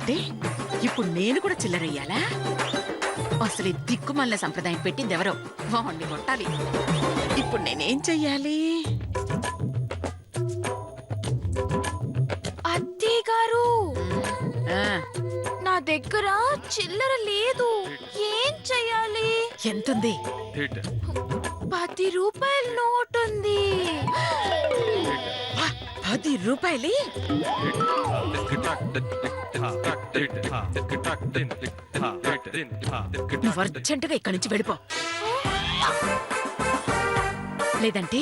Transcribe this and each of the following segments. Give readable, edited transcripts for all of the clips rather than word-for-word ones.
అంటే ఇప్పుడు నేను కూడా చిల్లరయ్యాలా? అసలు ఈ దిక్కుమల్ల సంప్రదాయం పెట్టింది ఎవరో వాణ్ణి కొట్టాలి. ఇప్పుడు నేనేం చెయ్యాలి? అత్తయ్య గారు, ఆ, నా దగ్గర చిల్లర లేదు, ఏం చెయ్యాలి? ఎంతుంది? 10 రూపాయల నోట్ ఉంది. 10 రూపాయలు? నువ్వు అర్జెంటుగా ఇక్కడి నుంచి వెళ్ళిపో, లేదంటే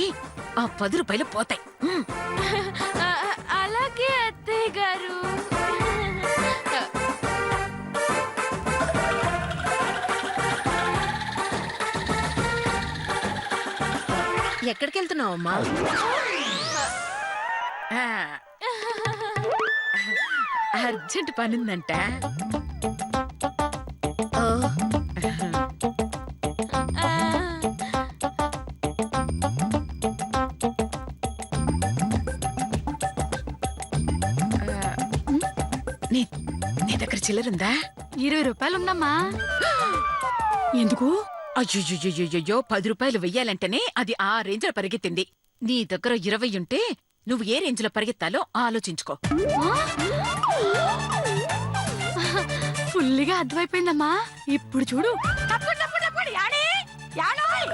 ఆ 10 రూపాయలు పోతాయి. అలాగే అత్తయ్య గారు. ఎక్కడికి వెళ్తున్నావు అమ్మా? ఆ, అర్జెంట్ పనుందంట. ఓ, నీ నీ దగ్గర చిల్లరుందా? 20 రూపాయలు ఉందమ్మా. ఎందుకు? అయ్యో 10 రూపాయలు వెయ్యాలంటేనే అది ఆ రేంజ్ లో పరిగెత్తింది. నీ దగ్గర 20 ఉంటే నువ్వు ఏ రేంజ్ లో పరిగెత్తాలో ఆలోచించుకో. ఫుల్లిగా అర్థమైపోయిందమ్మా. ఇప్పుడు చూడు. తప్పుడు, తప్పుడు, తప్పుడు, యాడే? యాడోయ్?